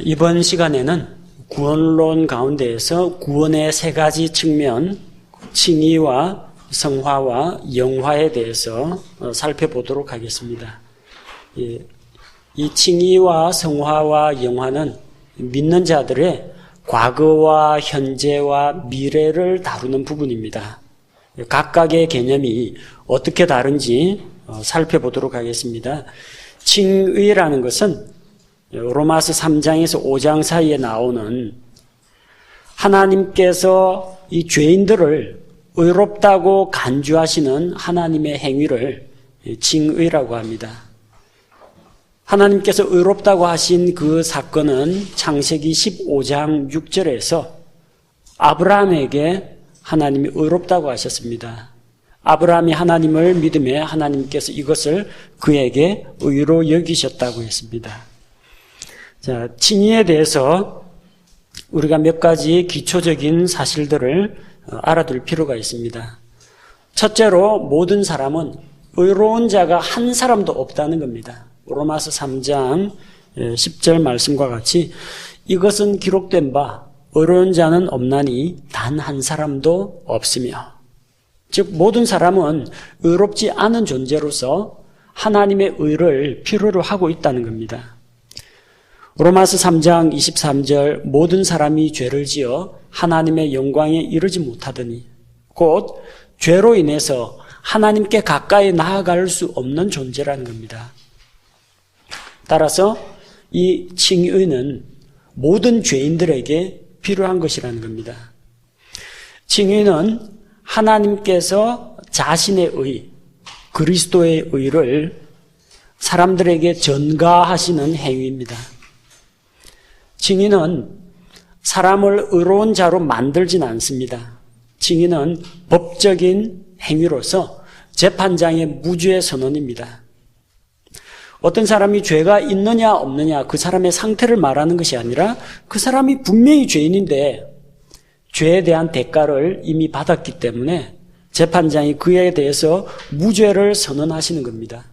이번 시간에는 구원론 가운데에서 구원의 세 가지 측면, 칭의와 성화와 영화에 대해서 살펴보도록 하겠습니다. 이 칭의와 성화와 영화는 믿는 자들의 과거와 현재와 미래를 다루는 부분입니다. 각각의 개념이 어떻게 다른지 살펴보도록 하겠습니다. 칭의라는 것은 로마서 3장에서 5장 사이에 나오는 하나님께서 이 죄인들을 의롭다고 간주하시는 하나님의 행위를 칭의라고 합니다. 하나님께서 의롭다고 하신 그 사건은 창세기 15장 6절에서 아브라함에게 하나님이 의롭다고 하셨습니다. 아브라함이 하나님을 믿음에 하나님께서 이것을 그에게 의로 여기셨다고 했습니다. 자, 칭의에 대해서 우리가 몇 가지 기초적인 사실들을 알아둘 필요가 있습니다. 첫째로 모든 사람은 의로운 자가 한 사람도 없다는 겁니다. 로마서 3장 10절 말씀과 같이 이것은 기록된 바 의로운 자는 없나니 단 한 사람도 없으며, 즉 모든 사람은 의롭지 않은 존재로서 하나님의 의를 필요로 하고 있다는 겁니다. 로마서 3장 23절 모든 사람이 죄를 지어 하나님의 영광에 이르지 못하더니, 곧 죄로 인해서 하나님께 가까이 나아갈 수 없는 존재라는 겁니다. 따라서 이 칭의는 모든 죄인들에게 필요한 것이라는 겁니다. 칭의는 하나님께서 자신의 의, 그리스도의 의를 사람들에게 전가하시는 행위입니다. 칭의는 사람을 의로운 자로 만들진 않습니다. 칭의는 법적인 행위로서 재판장의 무죄 선언입니다. 어떤 사람이 죄가 있느냐 없느냐 그 사람의 상태를 말하는 것이 아니라 그 사람이 분명히 죄인인데 죄에 대한 대가를 이미 받았기 때문에 재판장이 그에 대해서 무죄를 선언하시는 겁니다.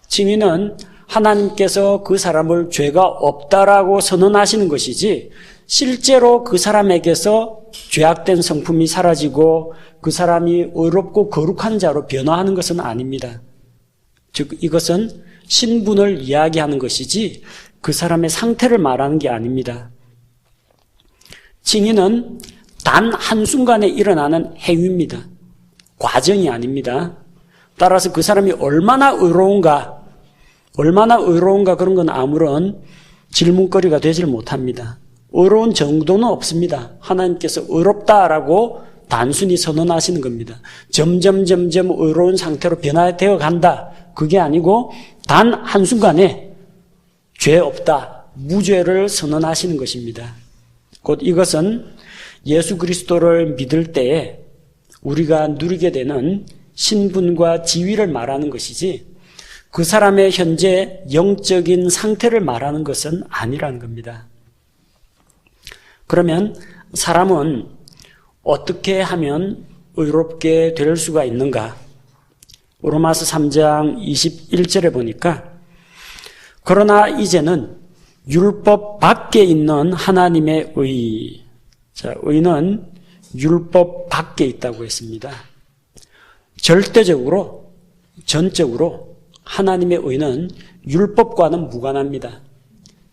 칭의는 하나님께서 그 사람을 죄가 없다라고 선언하시는 것이지 실제로 그 사람에게서 죄악된 성품이 사라지고 그 사람이 의롭고 거룩한 자로 변화하는 것은 아닙니다. 즉 이것은 신분을 이야기하는 것이지 그 사람의 상태를 말하는 게 아닙니다. 칭의는 단 한순간에 일어나는 행위입니다. 과정이 아닙니다. 따라서 그 사람이 얼마나 의로운가 그런 건 아무런 질문거리가 되질 못합니다. 의로운 정도는 없습니다. 하나님께서 의롭다라고 단순히 선언하시는 겁니다. 점점 의로운 상태로 변화되어 간다. 그게 아니고 단 한순간에 죄 없다, 무죄를 선언하시는 것입니다. 곧 이것은 예수 그리스도를 믿을 때에 우리가 누리게 되는 신분과 지위를 말하는 것이지 그 사람의 현재 영적인 상태를 말하는 것은 아니라는 겁니다. 그러면 사람은 어떻게 하면 의롭게 될 수가 있는가? 로마서 3장 21절에 보니까 그러나 이제는 율법 밖에 있는 하나님의 의, 자, 의는 율법 밖에 있다고 했습니다. 절대적으로, 전적으로 하나님의 의는 율법과는 무관합니다.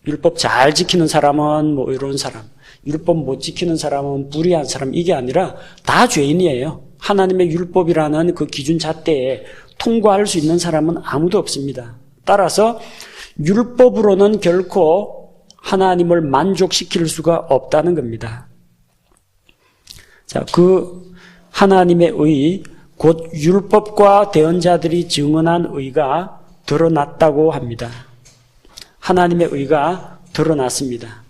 율법 잘 지키는 사람은 의로운 사람, 율법 못 지키는 사람은 불의한 사람, 이게 아니라 다 죄인이에요. 하나님의 율법이라는 그 기준 잣대에 통과할 수 있는 사람은 아무도 없습니다. 따라서 율법으로는 결코 하나님을 만족시킬 수가 없다는 겁니다. 자, 그 하나님의 의, 곧 율법과 대언자들이 증언한 의가 드러났다고 합니다. 하나님의 의가 드러났습니다.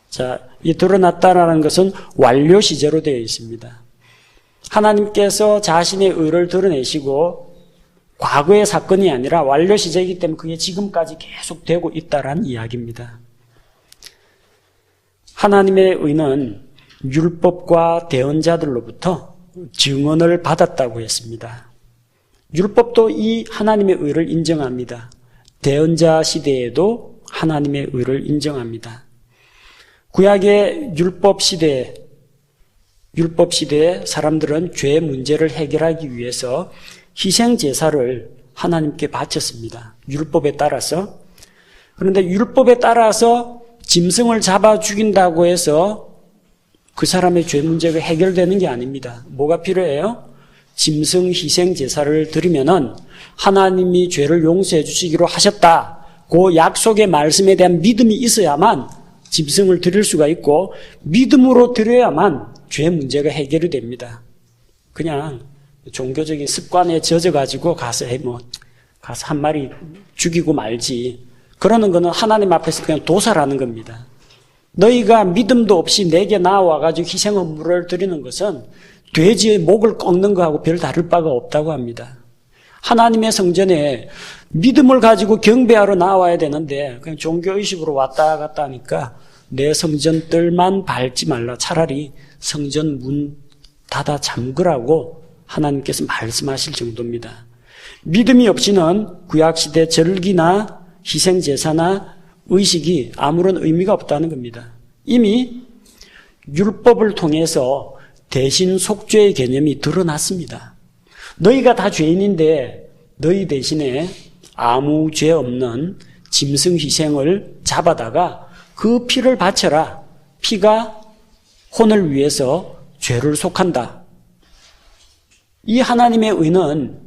자, 이 드러났다라는 것은 완료 시제로 되어 있습니다. 하나님께서 자신의 의를 드러내시고 과거의 사건이 아니라 완료 시제이기 때문에 그게 지금까지 계속되고 있다라는 이야기입니다. 하나님의 의는 율법과 대언자들로부터 증언을 받았다고 했습니다. 율법도 이 하나님의 의를 인정합니다. 대언자 시대에도 하나님의 의를 인정합니다. 구약의 율법 시대에 사람들은 죄 문제를 해결하기 위해서 희생 제사를 하나님께 바쳤습니다. 율법에 따라서. 그런데 율법에 따라서 짐승을 잡아 죽인다고 해서 그 사람의 죄 문제가 해결되는 게 아닙니다. 뭐가 필요해요? 짐승 희생 제사를 드리면은 하나님이 죄를 용서해 주시기로 하셨다. 그 약속의 말씀에 대한 믿음이 있어야만 짐승을 드릴 수가 있고 믿음으로 드려야만 죄 문제가 해결이 됩니다. 그냥 종교적인 습관에 젖어가지고 가서 한 마리 죽이고 말지. 그러는 거는 하나님 앞에서 그냥 도살하는 겁니다. 너희가 믿음도 없이 내게 나와가지고 희생 헌물을 드리는 것은 돼지의 목을 꺾는 거하고 별 다를 바가 없다고 합니다. 하나님의 성전에 믿음을 가지고 경배하러 나와야 되는데 그냥 종교의식으로 왔다 갔다 하니까 내 성전들만 밟지 말라. 차라리 성전 문 닫아 잠그라고 하나님께서 말씀하실 정도입니다. 믿음이 없이는 구약시대 절기나 희생제사나 의식이 아무런 의미가 없다는 겁니다. 이미 율법을 통해서 대신 속죄의 개념이 드러났습니다. 너희가 다 죄인인데 너희 대신에 아무 죄 없는 짐승 희생을 잡아다가 그 피를 바쳐라. 피가 혼을 위해서 죄를 속한다. 이 하나님의 의는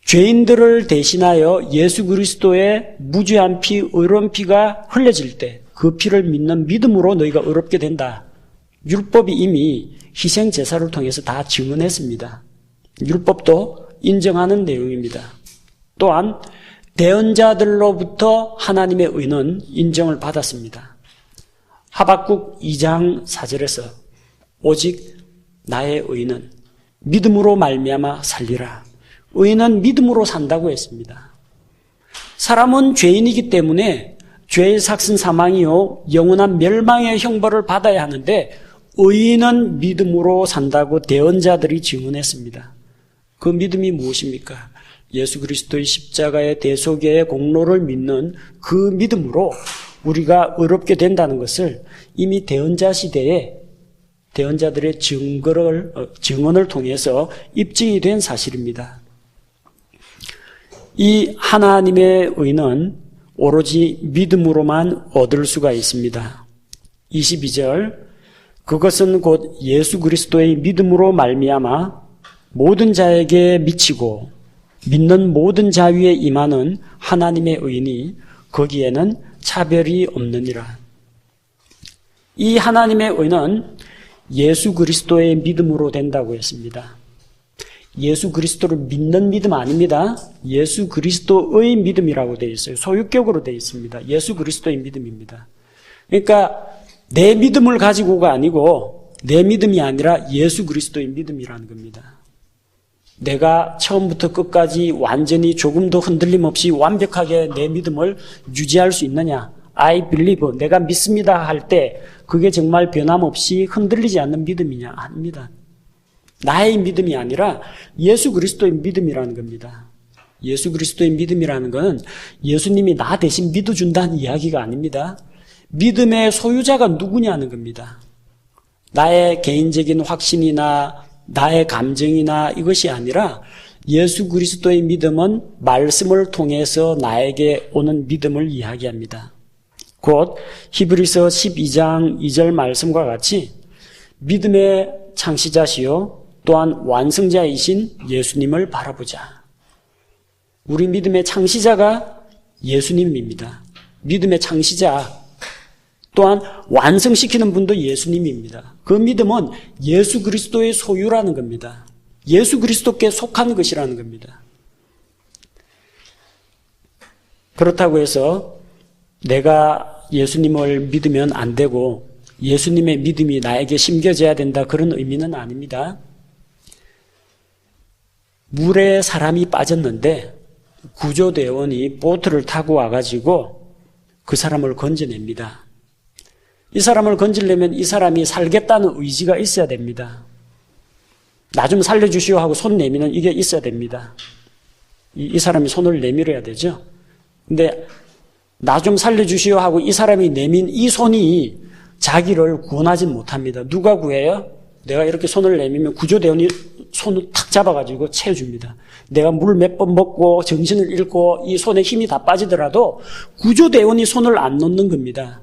죄인들을 대신하여 예수 그리스도의 무죄한 피, 의로운 피가 흘려질 때 그 피를 믿는 믿음으로 너희가 의롭게 된다. 율법이 이미 희생 제사를 통해서 다 증언했습니다. 율법도 인정하는 내용입니다. 또한 대언자들로부터 하나님의 의는 인정을 받았습니다. 하박국 2장 4절에서 오직 나의 의는 믿음으로 말미암아 살리라. 의는 믿음으로 산다고 했습니다. 사람은 죄인이기 때문에 죄의 삭슨 사망이요 영원한 멸망의 형벌을 받아야 하는데 의인은 믿음으로 산다고 대언자들이 증언했습니다. 그 믿음이 무엇입니까? 예수 그리스도의 십자가의 대속의 공로를 믿는 그 믿음으로 우리가 의롭게 된다는 것을 이미 대언자 시대에 대언자들의 증언을 통해서 입증이 된 사실입니다. 이 하나님의 의는 오로지 믿음으로만 얻을 수가 있습니다. 22절 그것은 곧 예수 그리스도의 믿음으로 말미암아 모든 자에게 미치고 믿는 모든 자 위에 임하는 하나님의 의니 거기에는 차별이 없느니라. 이 하나님의 의는 예수 그리스도의 믿음으로 된다고 했습니다. 예수 그리스도를 믿는 믿음 아닙니다. 예수 그리스도의 믿음이라고 되어 있어요. 소유격으로 되어 있습니다. 예수 그리스도의 믿음입니다. 그러니까 내 믿음을 가지고가 아니고 내 믿음이 아니라 예수 그리스도의 믿음이라는 겁니다. 내가 처음부터 끝까지 완전히 조금도 흔들림 없이 완벽하게 내 믿음을 유지할 수 있느냐? I believe, 내가 믿습니다 할 때 그게 정말 변함없이 흔들리지 않는 믿음이냐? 아닙니다. 나의 믿음이 아니라 예수 그리스도의 믿음이라는 겁니다. 예수 그리스도의 믿음이라는 것은 예수님이 나 대신 믿어준다는 이야기가 아닙니다. 믿음의 소유자가 누구냐는 겁니다. 나의 개인적인 확신이나 나의 감정이나 이것이 아니라 예수 그리스도의 믿음은 말씀을 통해서 나에게 오는 믿음을 이야기합니다. 곧 히브리서 12장 2절 말씀과 같이 믿음의 창시자시요 또한 완성자이신 예수님을 바라보자. 우리 믿음의 창시자가 예수님입니다. 믿음의 창시자 또한 완성시키는 분도 예수님입니다. 그 믿음은 예수 그리스도의 소유라는 겁니다. 예수 그리스도께 속한 것이라는 겁니다. 그렇다고 해서 내가 예수님을 믿으면 안 되고 예수님의 믿음이 나에게 심겨져야 된다 그런 의미는 아닙니다. 물에 사람이 빠졌는데 구조대원이 보트를 타고 와가지고 그 사람을 건져냅니다. 이 사람을 건지려면 이 사람이 살겠다는 의지가 있어야 됩니다. 나 좀 살려주시오 하고 손 내미는 이게 있어야 됩니다. 이 사람이 손을 내밀어야 되죠. 근데 나 좀 살려주시오 하고 이 사람이 내민 이 손이 자기를 구원하지 못합니다. 누가 구해요? 내가 이렇게 손을 내밀면 구조대원이 손을 탁 잡아가지고 채워줍니다. 내가 물 몇 번 먹고 정신을 잃고 이 손에 힘이 다 빠지더라도 구조대원이 손을 안 놓는 겁니다.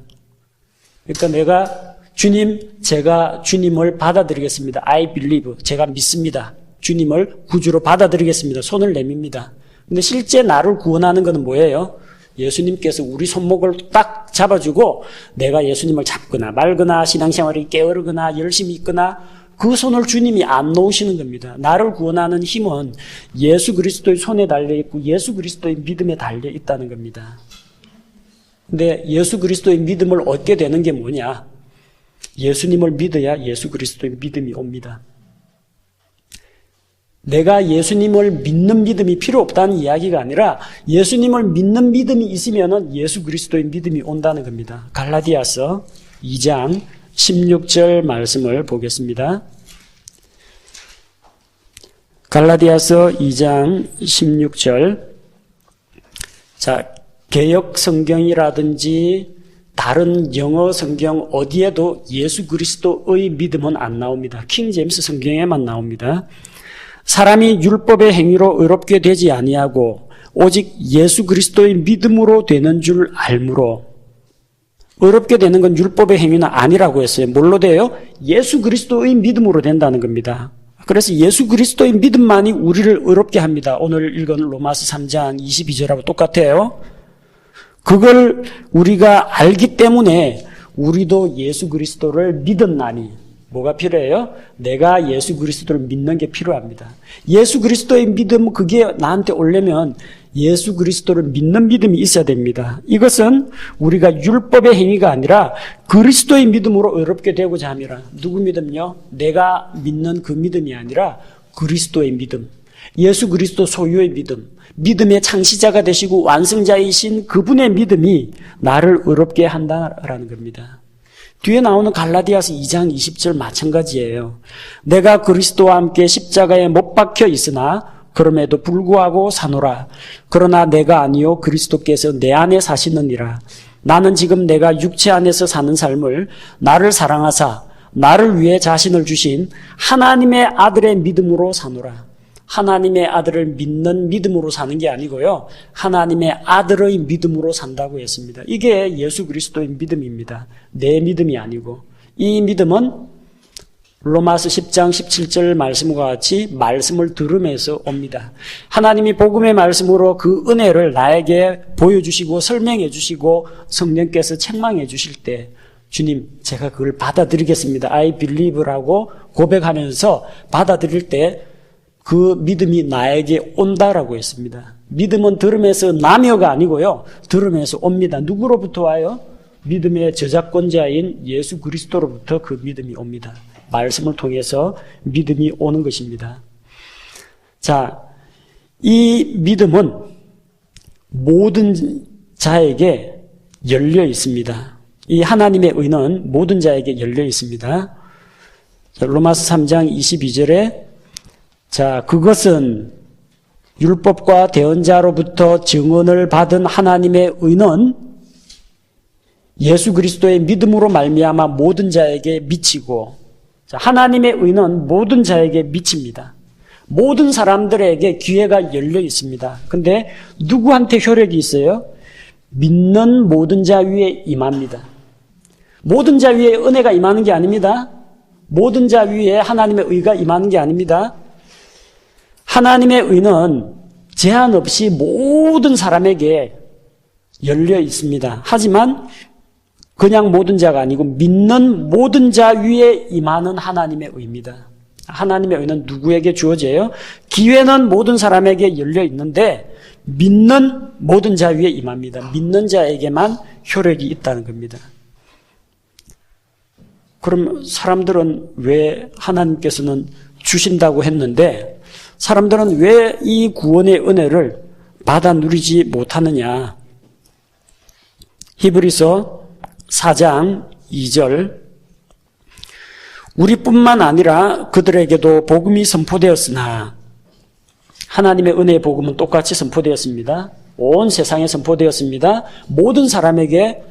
그러니까 내가 주님, 제가 주님을 받아들이겠습니다. I believe. 제가 믿습니다. 주님을 구주로 받아들이겠습니다. 손을 내밉니다. 근데 실제 나를 구원하는 것은 뭐예요? 예수님께서 우리 손목을 딱 잡아주고 내가 예수님을 잡거나 말거나 신앙생활이 게으르거나 열심히 있거나 그 손을 주님이 안 놓으시는 겁니다. 나를 구원하는 힘은 예수 그리스도의 손에 달려있고 예수 그리스도의 믿음에 달려있다는 겁니다. 근데 예수 그리스도의 믿음을 얻게 되는 게 뭐냐? 예수님을 믿어야 예수 그리스도의 믿음이 옵니다. 내가 예수님을 믿는 믿음이 필요 없다는 이야기가 아니라 예수님을 믿는 믿음이 있으면 예수 그리스도의 믿음이 온다는 겁니다. 갈라디아서 2장 16절 말씀을 보겠습니다. 갈라디아서 2장 16절. 자, 개역 성경이라든지 다른 영어 성경 어디에도 예수 그리스도의 믿음은 안 나옵니다. 킹 제임스 성경에만 나옵니다. 사람이 율법의 행위로 의롭게 되지 아니하고 오직 예수 그리스도의 믿음으로 되는 줄 알므로. 의롭게 되는 건 율법의 행위는 아니라고 했어요. 뭘로 돼요? 예수 그리스도의 믿음으로 된다는 겁니다. 그래서 예수 그리스도의 믿음만이 우리를 의롭게 합니다. 오늘 읽은 로마서 3장 22절하고 똑같아요. 그걸 우리가 알기 때문에 우리도 예수 그리스도를 믿었나니 뭐가 필요해요? 내가 예수 그리스도를 믿는 게 필요합니다. 예수 그리스도의 믿음, 그게 나한테 오려면 예수 그리스도를 믿는 믿음이 있어야 됩니다. 이것은 우리가 율법의 행위가 아니라 그리스도의 믿음으로 의롭게 되고자 함이라. 누구 믿음요? 내가 믿는 그 믿음이 아니라 그리스도의 믿음. 예수 그리스도 소유의 믿음. 믿음의 창시자가 되시고 완성자이신 그분의 믿음이 나를 의롭게 한다라는 겁니다. 뒤에 나오는 갈라디아서 2장 20절 마찬가지예요. 내가 그리스도와 함께 십자가에 못 박혀 있으나 그럼에도 불구하고 사노라. 그러나 내가 아니요 그리스도께서 내 안에 사시느니라. 나는 지금 내가 육체 안에서 사는 삶을 나를 사랑하사 나를 위해 자신을 주신 하나님의 아들의 믿음으로 사노라. 하나님의 아들을 믿는 믿음으로 사는 게 아니고요. 하나님의 아들의 믿음으로 산다고 했습니다. 이게 예수 그리스도의 믿음입니다. 내 믿음이 아니고. 이 믿음은 로마서 10장 17절 말씀과 같이 말씀을 들으면서 옵니다. 하나님이 복음의 말씀으로 그 은혜를 나에게 보여주시고 설명해 주시고 성령께서 책망해 주실 때 주님, 제가 그걸 받아들이겠습니다. I believe라고 고백하면서 받아들일 때 그 믿음이 나에게 온다라고 했습니다. 믿음은 들으면서 나며가 아니고요. 들으면서 옵니다. 누구로부터 와요? 믿음의 저작권자인 예수 그리스도로부터 그 믿음이 옵니다. 말씀을 통해서 믿음이 오는 것입니다. 자, 이 믿음은 모든 자에게 열려 있습니다. 이 하나님의 의는 모든 자에게 열려 있습니다. 자, 로마서 3장 22절에 자, 그것은 율법과 대언자로부터 증언을 받은 하나님의 의는 예수 그리스도의 믿음으로 말미암아 모든 자에게 미치고, 자, 하나님의 의는 모든 자에게 미칩니다. 모든 사람들에게 기회가 열려 있습니다. 근데 누구한테 효력이 있어요? 믿는 모든 자 위에 임합니다. 모든 자 위에 은혜가 임하는 게 아닙니다. 모든 자 위에 하나님의 의가 임하는 게 아닙니다. 하나님의 의는 제한 없이 모든 사람에게 열려 있습니다. 하지만 그냥 모든 자가 아니고 믿는 모든 자 위에 임하는 하나님의 의입니다. 하나님의 의는 누구에게 주어져요? 기회는 모든 사람에게 열려 있는데 믿는 모든 자 위에 임합니다. 믿는 자에게만 효력이 있다는 겁니다. 그럼 사람들은 왜 하나님께서는 주신다고 했는데 사람들은 왜 이 구원의 은혜를 받아 누리지 못하느냐? 히브리서 4장 2절 우리뿐만 아니라 그들에게도 복음이 선포되었으나 하나님의 은혜의 복음은 똑같이 선포되었습니다. 온 세상에 선포되었습니다. 모든 사람에게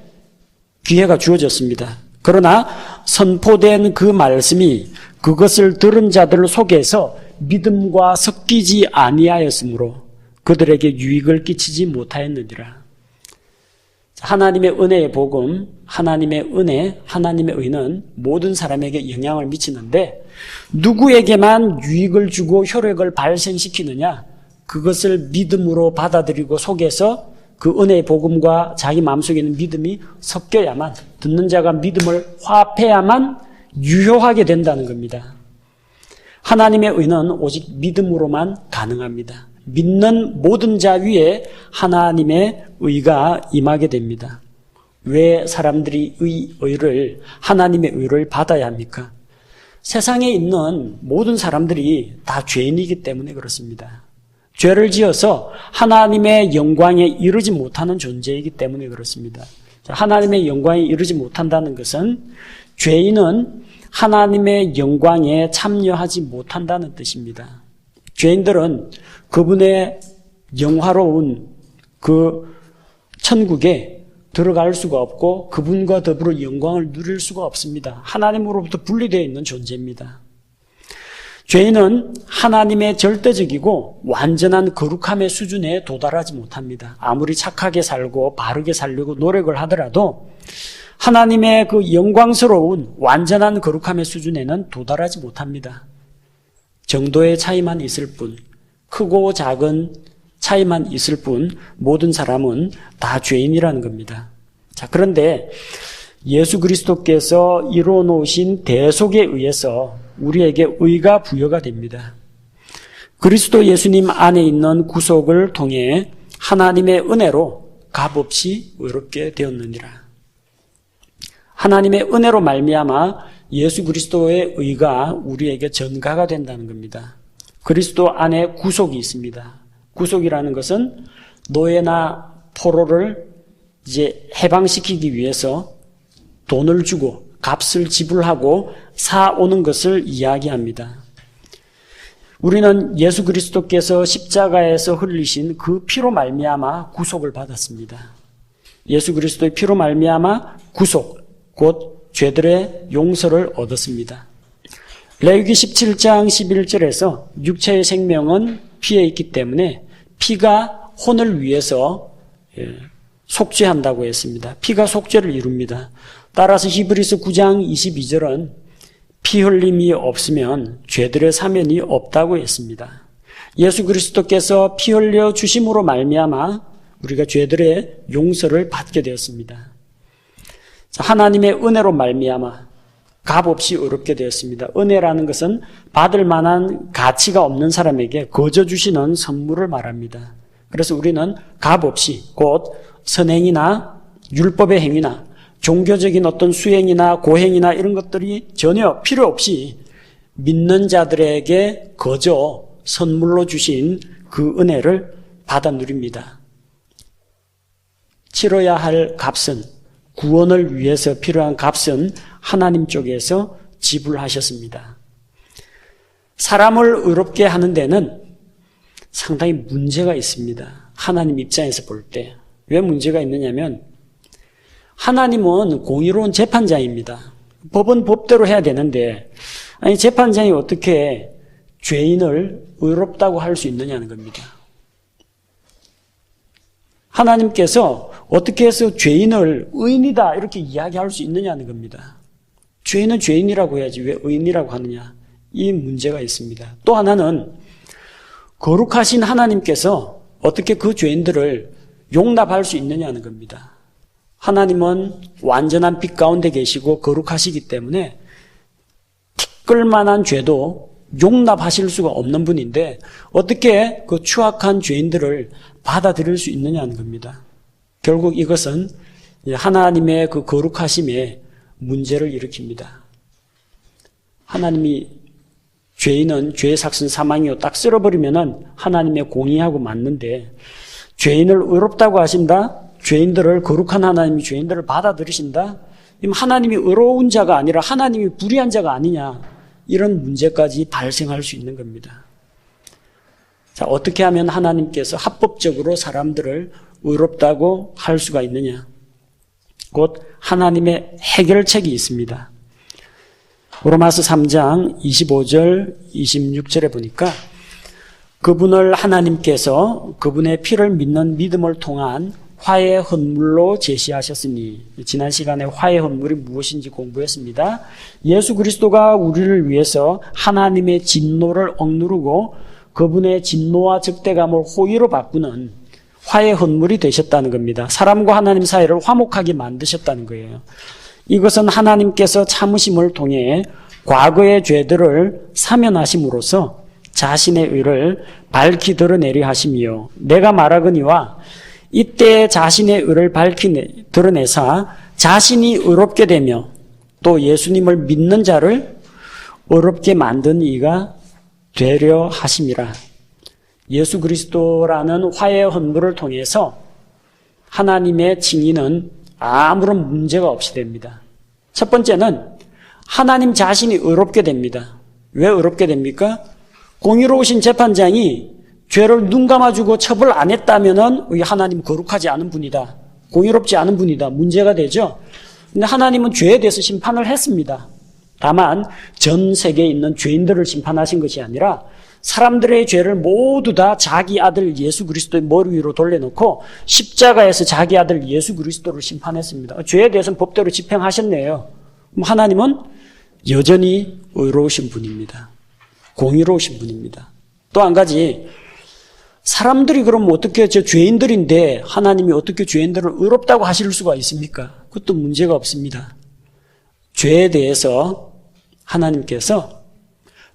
기회가 주어졌습니다. 그러나 선포된 그 말씀이 그것을 들은 자들 속에서 믿음과 섞이지 아니하였으므로 그들에게 유익을 끼치지 못하였느니라. 하나님의 은혜의 복음, 하나님의 은혜, 하나님의 의는 모든 사람에게 영향을 미치는데 누구에게만 유익을 주고 효력을 발생시키느냐? 그것을 믿음으로 받아들이고 속에서 그 은혜의 복음과 자기 마음속에 있는 믿음이 섞여야만, 듣는 자가 믿음을 화합해야만 유효하게 된다는 겁니다. 하나님의 의는 오직 믿음으로만 가능합니다. 믿는 모든 자 위에 하나님의 의가 임하게 됩니다. 왜 사람들이 하나님의 의를 받아야 합니까? 세상에 있는 모든 사람들이 다 죄인이기 때문에 그렇습니다. 죄를 지어서 하나님의 영광에 이르지 못하는 존재이기 때문에 그렇습니다. 하나님의 영광에 이르지 못한다는 것은 죄인은 하나님의 영광에 참여하지 못한다는 뜻입니다. 죄인들은 그분의 영화로운 그 천국에 들어갈 수가 없고 그분과 더불어 영광을 누릴 수가 없습니다. 하나님으로부터 분리되어 있는 존재입니다. 죄인은 하나님의 절대적이고 완전한 거룩함의 수준에 도달하지 못합니다. 아무리 착하게 살고 바르게 살려고 노력을 하더라도 하나님의 그 영광스러운 완전한 거룩함의 수준에는 도달하지 못합니다. 정도의 차이만 있을 뿐, 크고 작은 차이만 있을 뿐 모든 사람은 다 죄인이라는 겁니다. 자, 그런데 예수 그리스도께서 이루어 놓으신 대속에 의해서 우리에게 의가 부여가 됩니다. 그리스도 예수님 안에 있는 구속을 통해 하나님의 은혜로 값없이 의롭게 되었느니라. 하나님의 은혜로 말미암아 예수 그리스도의 의가 우리에게 전가가 된다는 겁니다. 그리스도 안에 구속이 있습니다. 구속이라는 것은 노예나 포로를 이제 해방시키기 위해서 돈을 주고 값을 지불하고 사오는 것을 이야기합니다. 우리는 예수 그리스도께서 십자가에서 흘리신 그 피로 말미암아 구속을 받았습니다. 예수 그리스도의 피로 말미암아 구속, 곧 죄들의 용서를 얻었습니다. 레위기 17장 11절에서 육체의 생명은 피에 있기 때문에 피가 혼을 위해서 속죄한다고 했습니다. 피가 속죄를 이룹니다. 따라서 히브리서 9장 22절은 피 흘림이 없으면 죄들의 사면이 없다고 했습니다. 예수 그리스도께서 피 흘려 주심으로 말미암아 우리가 죄들의 용서를 받게 되었습니다. 하나님의 은혜로 말미암아 값없이 의롭게 되었습니다. 은혜라는 것은 받을 만한 가치가 없는 사람에게 거저 주시는 선물을 말합니다. 그래서 우리는 값없이 곧 선행이나 율법의 행위나 종교적인 어떤 수행이나 고행이나 이런 것들이 전혀 필요 없이 믿는 자들에게 거저 선물로 주신 그 은혜를 받아 누립니다. 치러야 할 값은, 구원을 위해서 필요한 값은 하나님 쪽에서 지불하셨습니다. 사람을 의롭게 하는 데는 상당히 문제가 있습니다. 하나님 입장에서 볼 때. 왜 문제가 있느냐면 하나님은 공의로운 재판장입니다. 법은 법대로 해야 되는데 아니 재판장이 어떻게 죄인을 의롭다고 할 수 있느냐는 겁니다. 하나님께서 어떻게 해서 죄인을 의인이다 이렇게 이야기할 수 있느냐는 겁니다. 죄인은 죄인이라고 해야지 왜 의인이라고 하느냐, 이 문제가 있습니다. 또 하나는 거룩하신 하나님께서 어떻게 그 죄인들을 용납할 수 있느냐는 겁니다. 하나님은 완전한 빛 가운데 계시고 거룩하시기 때문에 티끌만한 죄도 용납하실 수가 없는 분인데 어떻게 그 추악한 죄인들을 받아들일 수 있느냐는 겁니다. 결국 이것은 하나님의 그 거룩하심에 문제를 일으킵니다. 하나님이 죄인은 죄의 삭은 사망이요 딱 쓸어버리면은 하나님의 공의하고 맞는데 죄인을 의롭다고 하신다? 죄인들을, 거룩한 하나님이 죄인들을 받아들이신다? 하나님이 의로운 자가 아니라 하나님이 불의한 자가 아니냐, 이런 문제까지 발생할 수 있는 겁니다. 자, 어떻게 하면 하나님께서 합법적으로 사람들을 의롭다고 할 수가 있느냐? 곧 하나님의 해결책이 있습니다. 로마서 3장 25절, 26절에 보니까 그분을 하나님께서 그분의 피를 믿는 믿음을 통한 화해 헌물로 제시하셨으니, 지난 시간에 화해 헌물이 무엇인지 공부했습니다. 예수 그리스도가 우리를 위해서 하나님의 진노를 억누르고 그분의 진노와 적대감을 호의로 바꾸는 화해 헌물이 되셨다는 겁니다. 사람과 하나님 사이를 화목하게 만드셨다는 거예요. 이것은 하나님께서 참으심을 통해 과거의 죄들을 사면하심으로써 자신의 의를 밝히 드러내려 하심이요, 내가 말하거니와 이때 자신의 의를 밝히 드러내사 자신이 의롭게 되며 또 예수님을 믿는 자를 의롭게 만든 이가 되려 하심이라. 예수 그리스도라는 화해 헌물을 통해서 하나님의 칭의는 아무런 문제가 없이 됩니다. 첫 번째는 하나님 자신이 의롭게 됩니다. 왜 의롭게 됩니까? 공의로우신 재판장이 죄를 눈 감아주고 처벌 안 했다면은 하나님 거룩하지 않은 분이다, 공의롭지 않은 분이다, 문제가 되죠. 근데 하나님은 죄에 대해서 심판을 했습니다. 다만 전 세계에 있는 죄인들을 심판하신 것이 아니라 사람들의 죄를 모두 다 자기 아들 예수 그리스도의 머리 위로 돌려놓고 십자가에서 자기 아들 예수 그리스도를 심판했습니다. 죄에 대해서는 법대로 집행하셨네요. 하나님은 여전히 의로우신 분입니다. 공의로우신 분입니다. 또 한 가지, 사람들이 그럼 어떻게, 저 죄인들인데 하나님이 어떻게 죄인들을 의롭다고 하실 수가 있습니까? 그것도 문제가 없습니다. 죄에 대해서 하나님께서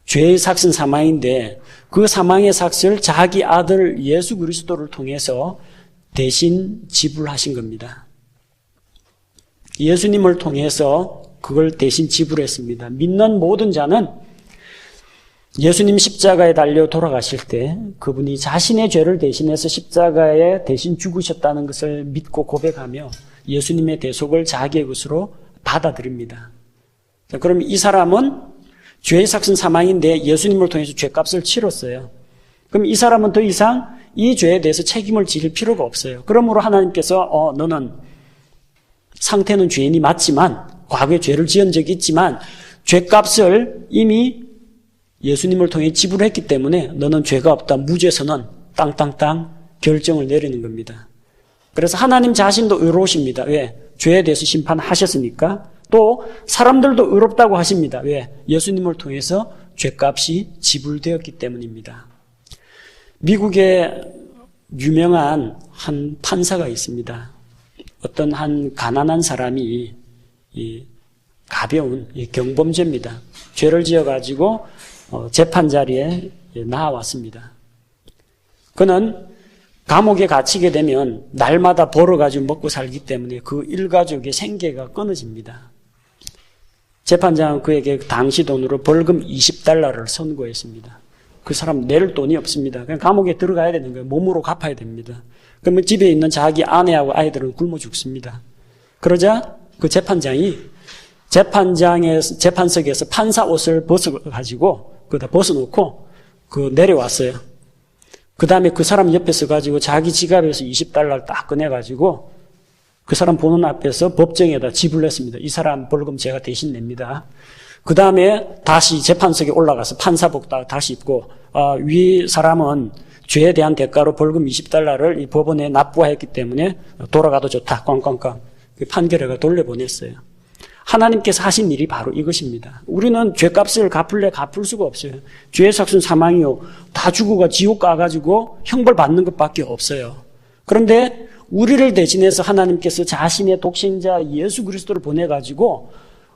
죄의 삭은 사망인데 그 사망의 삭을 자기 아들 예수 그리스도를 통해서 대신 지불하신 겁니다. 예수님을 통해서 그걸 대신 지불했습니다. 믿는 모든 자는 예수님 십자가에 달려 돌아가실 때 그분이 자신의 죄를 대신해서 십자가에 대신 죽으셨다는 것을 믿고 고백하며 예수님의 대속을 자기의 것으로 받아들입니다. 자, 그럼 이 사람은 죄의 삭은 사망인데 예수님을 통해서 죄값을 치렀어요. 그럼 이 사람은 더 이상 이 죄에 대해서 책임을 질 필요가 없어요. 그러므로 하나님께서 너는 상태는 죄인이 맞지만 과거에 죄를 지은 적이 있지만 죄값을 이미 예수님을 통해 지불했기 때문에 너는 죄가 없다, 무죄선언 땅땅땅 결정을 내리는 겁니다. 그래서 하나님 자신도 의로우십니다. 왜? 죄에 대해서 심판하셨으니까. 또 사람들도 의롭다고 하십니다. 왜? 예수님을 통해서 죄값이 지불되었기 때문입니다. 미국에 유명한 한 판사가 있습니다. 어떤 한 가난한 사람이 가벼운 경범죄입니다. 죄를 지어가지고 재판 자리에 나왔습니다. 그는 감옥에 갇히게 되면 날마다 벌어가지고 먹고 살기 때문에 그 일가족의 생계가 끊어집니다. 재판장은 그에게 당시 돈으로 벌금 $20를 선고했습니다. 그 사람 낼 돈이 없습니다. 그냥 감옥에 들어가야 되는 거예요. 몸으로 갚아야 됩니다. 그러면 집에 있는 자기 아내하고 아이들은 굶어 죽습니다. 그러자 그 재판장이 재판석에서 판사 옷을 벗어가지고 그다 벗어놓고 내려왔어요. 그 다음에 그 사람 옆에 서가지고 자기 지갑에서 $20를 딱 꺼내가지고 그 사람 보는 앞에서 법정에다 지불했습니다. 이 사람 벌금 제가 대신 냅니다. 그 다음에 다시 재판석에 올라가서 판사복 다시 입고 위 사람은 죄에 대한 대가로 벌금 $20를 이 법원에 납부했기 때문에 돌아가도 좋다. 꽝꽝꽝. 판결회가 돌려보냈어요. 하나님께서 하신 일이 바로 이것입니다. 우리는 죄값을 갚을 수가 없어요. 죄의 삭은 사망이요. 다 죽어가 지옥 가가지고 형벌 받는 것밖에 없어요. 그런데 우리를 대신해서 하나님께서 자신의 독생자 예수 그리스도를 보내가지고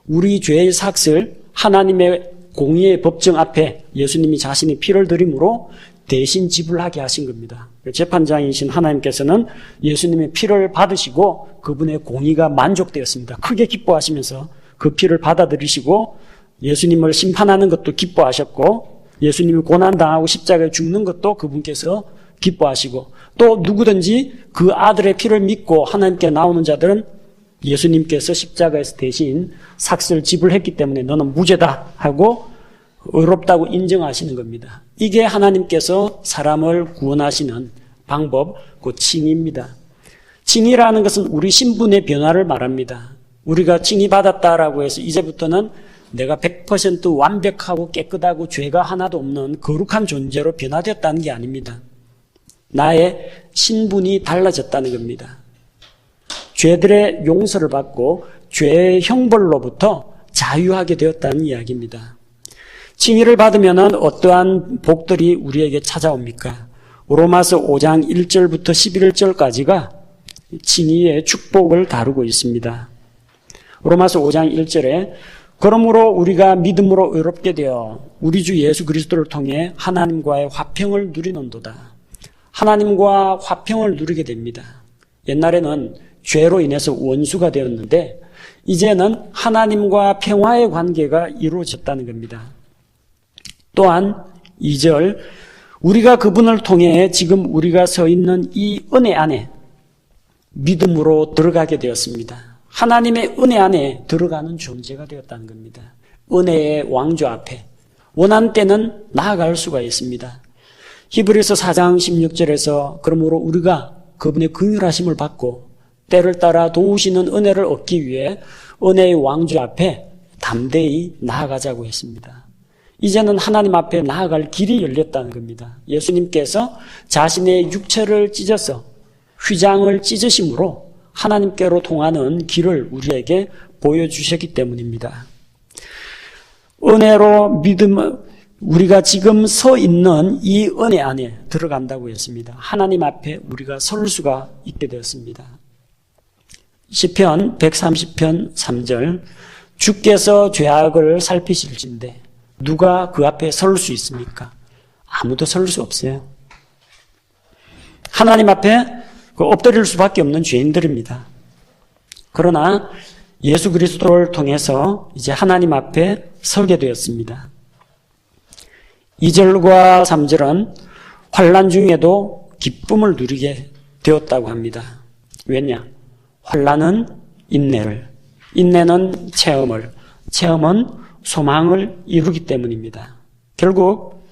우리 죄의 삭을 하나님의 공의의 법정 앞에 예수님이 자신의 피를 드림으로 대신 지불하게 하신 겁니다. 재판장이신 하나님께서는 예수님의 피를 받으시고 그분의 공의가 만족되었습니다. 크게 기뻐하시면서 그 피를 받아들이시고 예수님을 심판하는 것도 기뻐하셨고 예수님이 고난당하고 십자가에 죽는 것도 그분께서 기뻐하시고 또 누구든지 그 아들의 피를 믿고 하나님께 나오는 자들은 예수님께서 십자가에서 대신 삭을 지불했기 때문에 너는 무죄다 하고 의롭다고 인정하시는 겁니다. 이게 하나님께서 사람을 구원하시는 방법, 그 칭의입니다. 칭의라는 것은 우리 신분의 변화를 말합니다. 우리가 칭의받았다라고 해서 이제부터는 내가 100% 완벽하고 깨끗하고 죄가 하나도 없는 거룩한 존재로 변화되었다는 게 아닙니다. 나의 신분이 달라졌다는 겁니다. 죄들의 용서를 받고 죄의 형벌로부터 자유하게 되었다는 이야기입니다. 칭의를 받으면 어떠한 복들이 우리에게 찾아옵니까? 로마서 5장 1절부터 11절까지가 칭의의 축복을 다루고 있습니다. 로마서 5장 1절에 그러므로 우리가 믿음으로 의롭게 되어 우리 주 예수 그리스도를 통해 하나님과의 화평을 누리는도다. 하나님과 화평을 누리게 됩니다. 옛날에는 죄로 인해서 원수가 되었는데 이제는 하나님과 평화의 관계가 이루어졌다는 겁니다. 또한 2절 우리가 그분을 통해 지금 우리가 서 있는 이 은혜 안에 믿음으로 들어가게 되었습니다. 하나님의 은혜 안에 들어가는 존재가 되었다는 겁니다. 은혜의 왕좌 앞에 원한 때는 나아갈 수가 있습니다. 히브리서 4장 16절에서 그러므로 우리가 그분의 긍휼하심을 받고 때를 따라 도우시는 은혜를 얻기 위해 은혜의 왕좌 앞에 담대히 나아가자고 했습니다. 이제는 하나님 앞에 나아갈 길이 열렸다는 겁니다. 예수님께서 자신의 육체를 찢어서 휘장을 찢으심으로 하나님께로 통하는 길을 우리에게 보여주셨기 때문입니다. 은혜로 우리가 지금 서 있는 이 은혜 안에 들어간다고 했습니다. 하나님 앞에 우리가 설 수가 있게 되었습니다. 시편 130편 3절 주께서 죄악을 살피실진데 누가 그 앞에 설 수 있습니까? 아무도 설 수 없어요. 하나님 앞에 엎드릴 수밖에 없는 죄인들입니다. 그러나 예수 그리스도를 통해서 이제 하나님 앞에 서게 되었습니다. 2절과 3절은 환난 중에도 기쁨을 누리게 되었다고 합니다. 왜냐? 환난은 인내를, 인내는 체험을, 체험은 소망을 이루기 때문입니다. 결국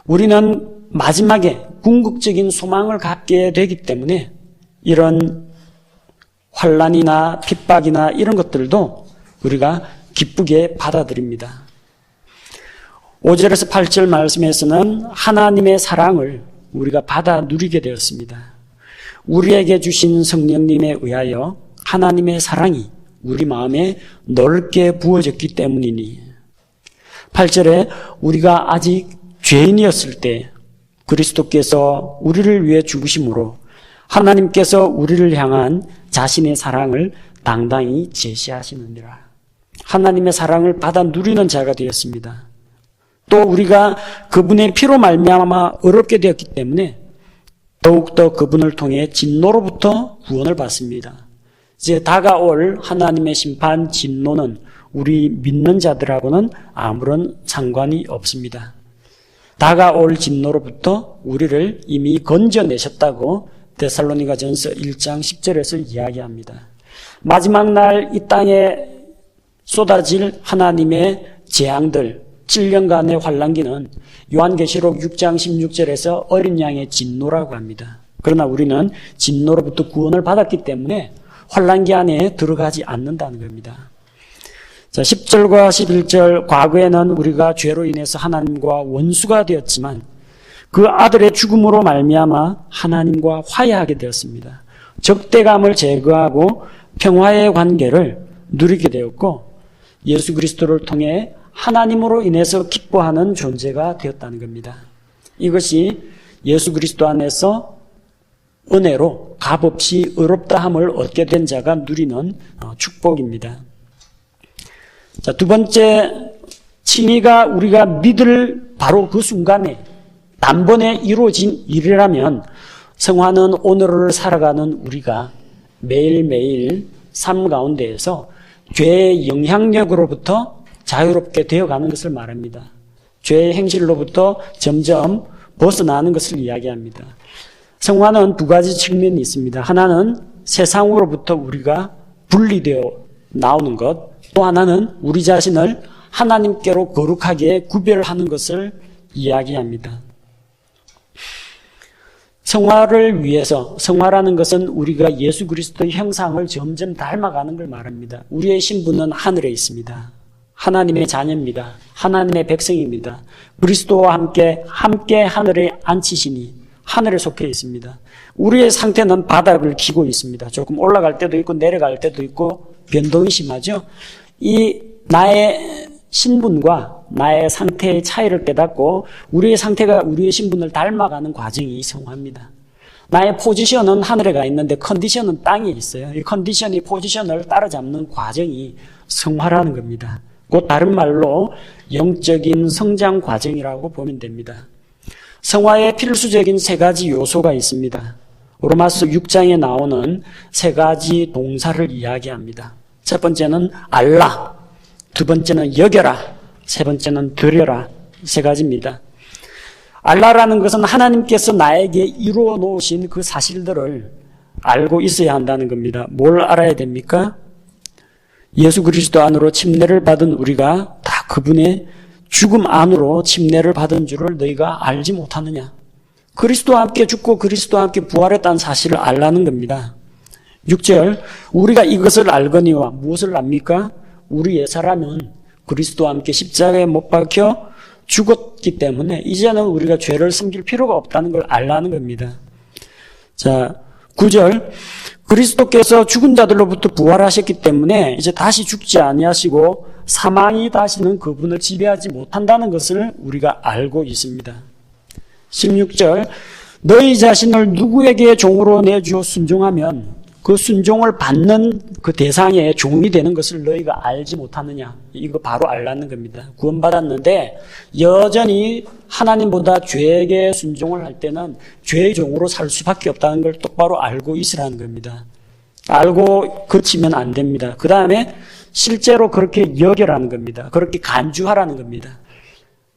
우리는 마지막에 궁극적인 소망을 갖게 되기 때문에 이런 환난이나 핍박이나 이런 것들도 우리가 기쁘게 받아들입니다. 5절에서 8절 말씀에서는 하나님의 사랑을 우리가 받아 누리게 되었습니다. 우리에게 주신 성령님에 의하여 하나님의 사랑이 우리 마음에 넓게 부어졌기 때문이니 8절에 우리가 아직 죄인이었을 때 그리스도께서 우리를 위해 죽으심으로 하나님께서 우리를 향한 자신의 사랑을 당당히 제시하시느니라. 하나님의 사랑을 받아 누리는 자가 되었습니다. 또 우리가 그분의 피로 말미암아 의롭게 되었기 때문에 더욱더 그분을 통해 진노로부터 구원을 받습니다. 이제 다가올 하나님의 심판 진노는 우리 믿는 자들하고는 아무런 상관이 없습니다. 다가올 진노로부터 우리를 이미 건져내셨다고 데살로니가전서 1장 10절에서 이야기합니다. 마지막 날 이 땅에 쏟아질 하나님의 재앙들 7년간의 환난기는 요한계시록 6장 16절에서 어린 양의 진노라고 합니다. 그러나 우리는 진노로부터 구원을 받았기 때문에 환난기 안에 들어가지 않는다는 겁니다. 자, 10절과 11절 과거에는 우리가 죄로 인해서 하나님과 원수가 되었지만 그 아들의 죽음으로 말미암아 하나님과 화해하게 되었습니다. 적대감을 제거하고 평화의 관계를 누리게 되었고 예수 그리스도를 통해 하나님으로 인해서 기뻐하는 존재가 되었다는 겁니다. 이것이 예수 그리스도 안에서 은혜로 값없이 의롭다함을 얻게 된 자가 누리는 축복입니다. 자, 두 번째, 칭의가 우리가 믿을 바로 그 순간에 단번에 이루어진 일이라면 성화는 오늘을 살아가는 우리가 매일매일 삶 가운데에서 죄의 영향력으로부터 자유롭게 되어가는 것을 말합니다. 죄의 행실로부터 점점 벗어나는 것을 이야기합니다. 성화는 두 가지 측면이 있습니다. 하나는 세상으로부터 우리가 분리되어 나오는 것, 또 하나는 우리 자신을 하나님께로 거룩하게 구별하는 것을 이야기합니다. 성화를 위해서, 성화라는 것은 우리가 예수 그리스도의 형상을 점점 닮아가는 걸 말합니다. 우리의 신분은 하늘에 있습니다. 하나님의 자녀입니다. 하나님의 백성입니다. 그리스도와 함께 하늘에 앉히시니 하늘에 속해 있습니다. 우리의 상태는 바닥을 기고 있습니다. 조금 올라갈 때도 있고 내려갈 때도 있고 변동이 심하죠. 이 나의 신분과 나의 상태의 차이를 깨닫고 우리의 상태가 우리의 신분을 닮아가는 과정이 성화입니다. 나의 포지션은 하늘에 가 있는데 컨디션은 땅에 있어요. 이 컨디션이 포지션을 따라잡는 과정이 성화라는 겁니다. 곧 다른 말로 영적인 성장 과정이라고 보면 됩니다. 성화에 필수적인 세 가지 요소가 있습니다. 로마서 6장에 나오는 세 가지 동사를 이야기합니다. 첫 번째는 알라, 두 번째는 여겨라, 세 번째는 드려라. 세 가지입니다. 알라라는 것은 하나님께서 나에게 이루어 놓으신 그 사실들을 알고 있어야 한다는 겁니다. 뭘 알아야 됩니까? 예수 그리스도 안으로 침례를 받은 우리가 다 그분의 죽음 안으로 침례를 받은 줄을 너희가 알지 못하느냐? 그리스도와 함께 죽고 그리스도와 함께 부활했다는 사실을 알라는 겁니다. 6절, 우리가 이것을 알거니와 무엇을 압니까? 우리 옛사람은 그리스도와 함께 십자가에 못 박혀 죽었기 때문에 이제는 우리가 죄를 섬길 필요가 없다는 걸 알라는 겁니다. 자, 9절, 그리스도께서 죽은 자들로부터 부활하셨기 때문에 이제 다시 죽지 아니하시고 사망이 다시는 그분을 지배하지 못한다는 것을 우리가 알고 있습니다. 16절, 너희 자신을 누구에게 종으로 내주어 순종하면 그 순종을 받는 그 대상의 종이 되는 것을 너희가 알지 못하느냐. 이거 바로 알라는 겁니다. 구원받았는데 여전히 하나님보다 죄에게 순종을 할 때는 죄의 종으로 살 수밖에 없다는 걸 똑바로 알고 있으라는 겁니다. 알고 그치면 안 됩니다. 그 다음에 실제로 그렇게 여겨라는 겁니다. 그렇게 간주하라는 겁니다.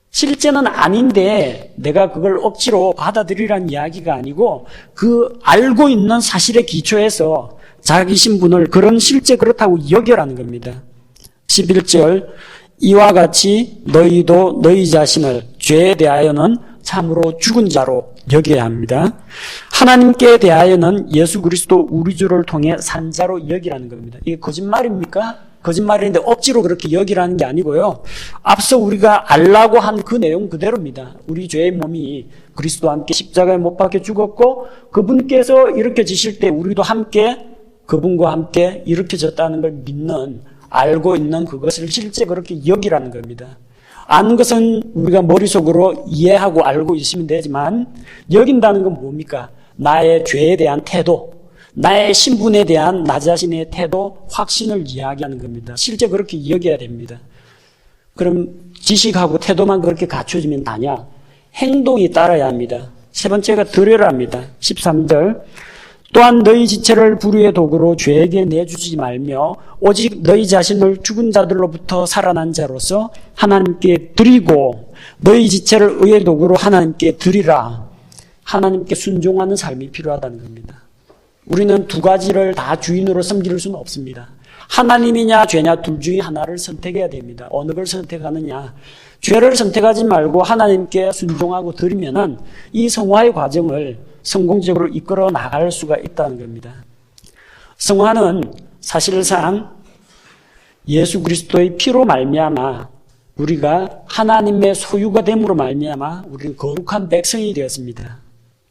실제는 아닌데 내가 그걸 억지로 받아들이라는 이야기가 아니고 그 알고 있는 사실에 기초해서 자기 신분을 그런 실제 그렇다고 여겨라는 겁니다. 11절, 이와 같이 너희도 너희 자신을 죄에 대하여는 참으로 죽은 자로 여겨야 합니다. 하나님께 대하여는 예수 그리스도 우리 주를 통해 산 자로 여기라는 겁니다. 이게 거짓말입니까? 거짓말인데 억지로 그렇게 여기라는 게 아니고요. 앞서 우리가 알라고 한 그 내용 그대로입니다. 우리 죄의 몸이 그리스도와 함께 십자가에 못 박혀 죽었고 그분께서 일으켜지실 때 우리도 함께 그분과 함께 일으켜졌다는 걸 믿는, 알고 있는 그것을 실제 그렇게 여기라는 겁니다. 아는 것은 우리가 머릿속으로 이해하고 알고 있으면 되지만 여긴다는 건 뭡니까? 나의 죄에 대한 태도, 나의 신분에 대한 나 자신의 태도, 확신을 이야기하는 겁니다. 실제 그렇게 여겨야 됩니다. 그럼 지식하고 태도만 그렇게 갖춰지면 다냐? 행동이 따라야 합니다. 세 번째가 드려라 합니다. 13절, 또한 너희 지체를 불의의 도구로 죄에게 내주지 말며 오직 너희 자신을 죽은 자들로부터 살아난 자로서 하나님께 드리고 너희 지체를 의의 도구로 하나님께 드리라. 하나님께 순종하는 삶이 필요하다는 겁니다. 우리는 두 가지를 다 주인으로 섬길 수는 없습니다. 하나님이냐 죄냐 둘 중에 하나를 선택해야 됩니다. 어느 걸 선택하느냐. 죄를 선택하지 말고 하나님께 순종하고 드리면은 이 성화의 과정을 성공적으로 이끌어 나갈 수가 있다는 겁니다. 성화는 사실상 예수 그리스도의 피로 말미암아 우리가 하나님의 소유가 됨으로 말미암아 우리는 거룩한 백성이 되었습니다.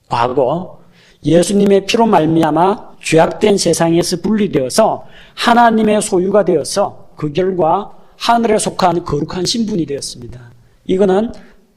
과거 예수님의 피로 말미암아 죄악된 세상에서 분리되어서 하나님의 소유가 되어서 그 결과 하늘에 속한 거룩한 신분이 되었습니다. 이거는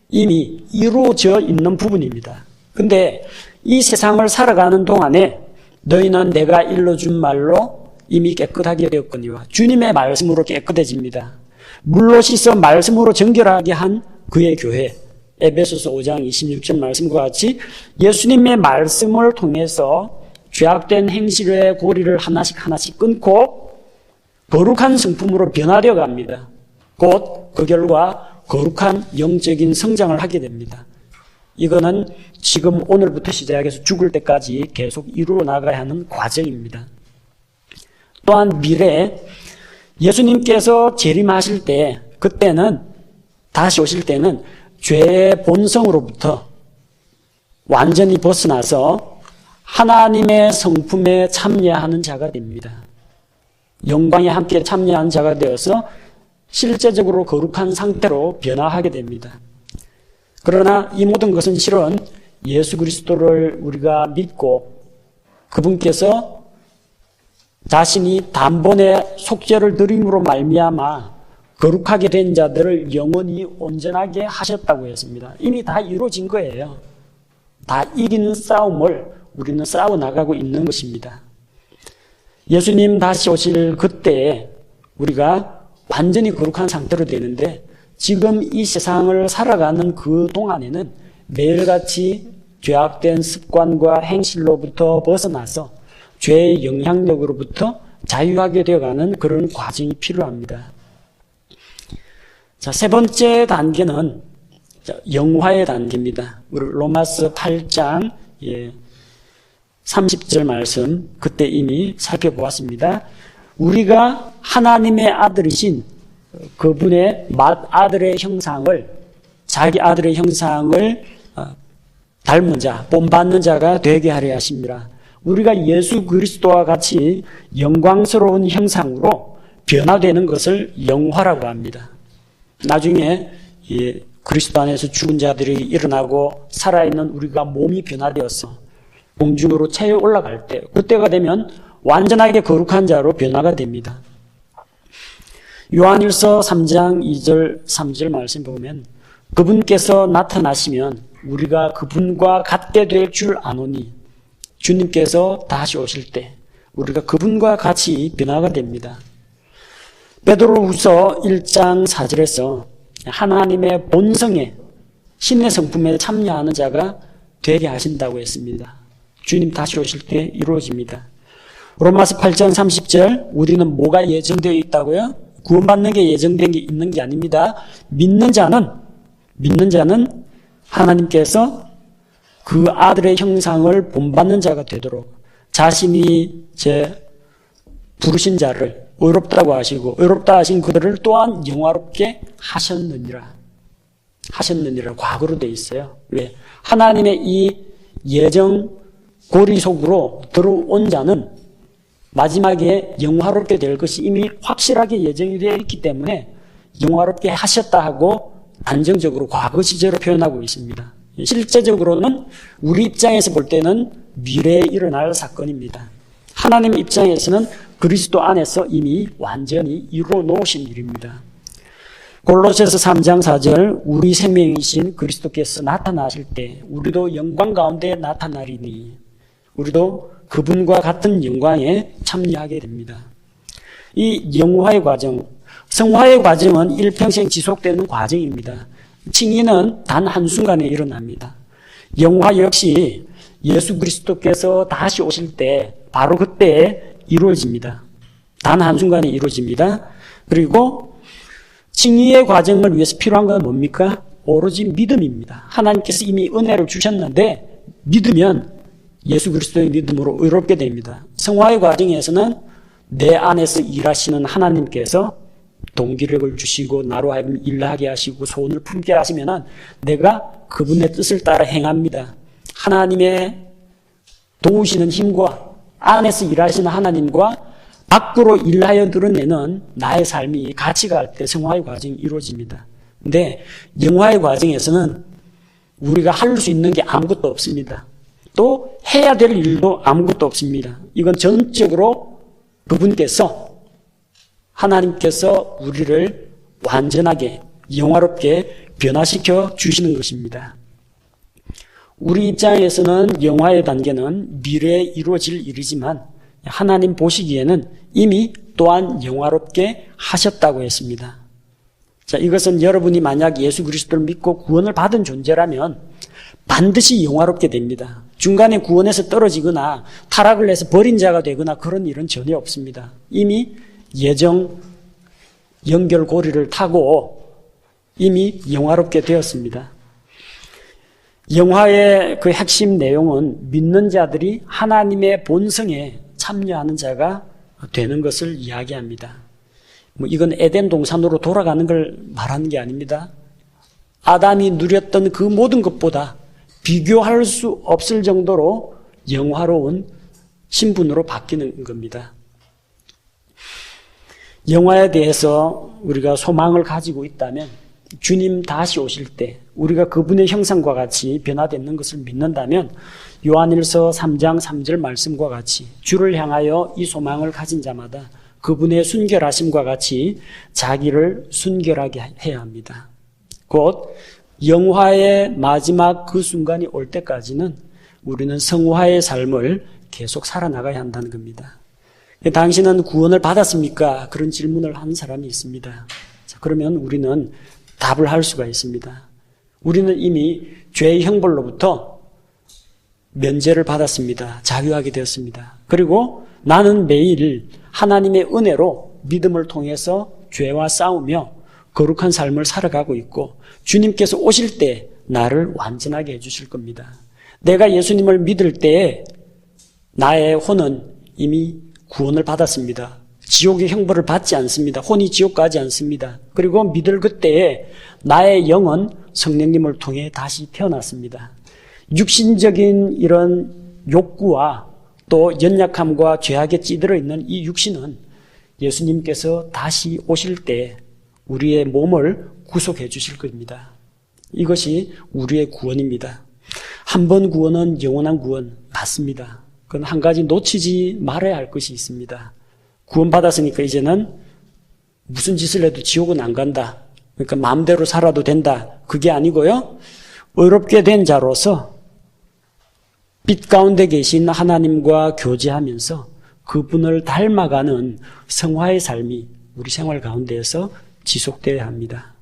이미 이루어져 있는 부분입니다. 근데 이 세상을 살아가는 동안에 너희는 내가 일러준 말로 이미 깨끗하게 되었거니와 주님의 말씀으로 깨끗해집니다. 물로 씻어 말씀으로 정결하게 한 그의 교회, 에베소서 5장 26절 말씀과 같이 예수님의 말씀을 통해서 죄악된 행실의 고리를 하나씩 끊고 거룩한 성품으로 변화되어 갑니다. 곧 그 결과 거룩한 영적인 성장을 하게 됩니다. 이거는 지금 오늘부터 시작해서 죽을 때까지 계속 이루어 나가야 하는 과정입니다. 또한 미래에 예수님께서 재림하실 때, 그때는 다시 오실 때는 죄의 본성으로부터 완전히 벗어나서 하나님의 성품에 참여하는 자가 됩니다. 영광에 함께 참여한 자가 되어서 실제적으로 거룩한 상태로 변화하게 됩니다. 그러나 이 모든 것은 실은 예수 그리스도를 우리가 믿고 그분께서 자신이 단번에 속죄를 드림으로 말미암아 거룩하게 된 자들을 영원히 온전하게 하셨다고 했습니다. 이미 다 이루어진 거예요. 다 이기는 싸움을 우리는 싸워나가고 있는 것입니다. 예수님 다시 오실 그때에 우리가 완전히 거룩한 상태로 되는데 지금 이 세상을 살아가는 그 동안에는 매일같이 죄악된 습관과 행실로부터 벗어나서 죄의 영향력으로부터 자유하게 되어가는 그런 과정이 필요합니다. 자, 세 번째 단계는 영화의 단계입니다. 우리 로마서 8장 30절 말씀 그때 이미 살펴보았습니다. 우리가 하나님의 아들이신 그분의 맏아들의 형상을 자기 아들의 형상을 닮은 자, 본받는 자가 되게 하려 하십니다. 우리가 예수 그리스도와 같이 영광스러운 형상으로 변화되는 것을 영화라고 합니다. 나중에 그리스도 안에서 죽은 자들이 일어나고 살아있는 우리가 몸이 변화되어서 공중으로 채에 올라갈 때 그때가 되면 완전하게 거룩한 자로 변화가 됩니다. 요한일서 3장 2절 3절 말씀 보면 그분께서 나타나시면 우리가 그분과 같게 될 줄 아노니 주님께서 다시 오실 때 우리가 그분과 같이 변화가 됩니다. 베드로후서 1장 4절에서 하나님의 본성에 신의 성품에 참여하는 자가 되게 하신다고 했습니다. 주님 다시 오실 때 이루어집니다. 로마서 8장 30절 우리는 뭐가 예정되어 있다고요? 구원받는 게 예정된 게 있는 게 아닙니다. 믿는 자는 하나님께서 그 아들의 형상을 본받는 자가 되도록 자신이 제 부르신 자를 의롭다고 하시고 의롭다 하신 그들을 또한 영화롭게 하셨느니라 과거로 되어 있어요. 왜? 하나님의 이 예정 고리 속으로 들어온 자는 마지막에 영화롭게 될 것이 이미 확실하게 예정이 되어 있기 때문에 영화롭게 하셨다 하고 안정적으로 과거 시제로 표현하고 있습니다. 실제적으로는 우리 입장에서 볼 때는 미래에 일어날 사건입니다. 하나님 입장에서는 그리스도 안에서 이미 완전히 이루어 놓으신 일입니다. 골로새서 3장 4절 우리 생명이신 그리스도께서 나타나실 때 우리도 영광 가운데 나타나리니 우리도 그분과 같은 영광에 참여하게 됩니다. 이 영화의 과정, 성화의 과정은 일평생 지속되는 과정입니다. 칭의는 단 한순간에 일어납니다. 영화 역시 예수 그리스도께서 다시 오실 때 바로 그때 이루어집니다. 단 한순간에 이루어집니다. 그리고 칭의의 과정을 위해서 필요한 건 뭡니까? 오로지 믿음입니다. 하나님께서 이미 은혜를 주셨는데 믿으면 예수 그리스도의 믿음으로 의롭게 됩니다. 성화의 과정에서는 내 안에서 일하시는 하나님께서 동기력을 주시고 나로 하여금 일하게 하시고 소원을 품게 하시면 내가 그분의 뜻을 따라 행합니다. 하나님의 도우시는 힘과 안에서 일하시는 하나님과 밖으로 일하여 드러내는 나의 삶이 같이 갈 때 성화의 과정이 이루어집니다. 근데 영화의 과정에서는 우리가 할 수 있는 게 아무것도 없습니다. 또 해야 될 일도 아무것도 없습니다. 이건 전적으로 그분께서 하나님께서 우리를 완전하게 영화롭게 변화시켜 주시는 것입니다. 우리 입장에서는 영화의 단계는 미래에 이루어질 일이지만 하나님 보시기에는 이미 또한 영화롭게 하셨다고 했습니다. 자, 이것은 여러분이 만약 예수 그리스도를 믿고 구원을 받은 존재라면 반드시 영화롭게 됩니다. 중간에 구원에서 떨어지거나 타락을 해서 버린 자가 되거나 그런 일은 전혀 없습니다. 이미 예정 연결고리를 타고 이미 영화롭게 되었습니다. 영화의 그 핵심 내용은 믿는 자들이 하나님의 본성에 참여하는 자가 되는 것을 이야기합니다. 이건 에덴 동산으로 돌아가는 걸 말하는 게 아닙니다. 아담이 누렸던 그 모든 것보다 비교할 수 없을 정도로 영화로운 신분으로 바뀌는 겁니다. 영화에 대해서 우리가 소망을 가지고 있다면 주님 다시 오실 때 우리가 그분의 형상과 같이 변화되는 것을 믿는다면 요한일서 3장 3절 말씀과 같이 주를 향하여 이 소망을 가진 자마다 그분의 순결하심과 같이 자기를 순결하게 해야 합니다. 곧 영화의 마지막 그 순간이 올 때까지는 우리는 성화의 삶을 계속 살아나가야 한다는 겁니다. 당신은 구원을 받았습니까? 그런 질문을 하는 사람이 있습니다. 자, 그러면 우리는 답을 할 수가 있습니다. 우리는 이미 죄의 형벌로부터 면제를 받았습니다. 자유하게 되었습니다. 그리고 나는 매일 하나님의 은혜로 믿음을 통해서 죄와 싸우며 거룩한 삶을 살아가고 있고 주님께서 오실 때 나를 완전하게 해주실 겁니다. 내가 예수님을 믿을 때에 나의 혼은 이미 구원을 받았습니다. 지옥의 형벌을 받지 않습니다. 혼이 지옥 가지 않습니다. 그리고 믿을 그때에 나의 영은 성령님을 통해 다시 태어났습니다. 육신적인 이런 욕구와 또 연약함과 죄악에 찌들어 있는 이 육신은 예수님께서 다시 오실 때 우리의 몸을 구속해 주실 겁니다. 이것이 우리의 구원입니다. 한 번 구원은 영원한 구원 맞습니다. 그건 한 가지 놓치지 말아야 할 것이 있습니다. 구원받았으니까 이제는 무슨 짓을 해도 지옥은 안 간다. 그러니까 마음대로 살아도 된다. 그게 아니고요. 의롭게 된 자로서 빛 가운데 계신 하나님과 교제하면서 그분을 닮아가는 성화의 삶이 우리 생활 가운데에서 지속되어야 합니다.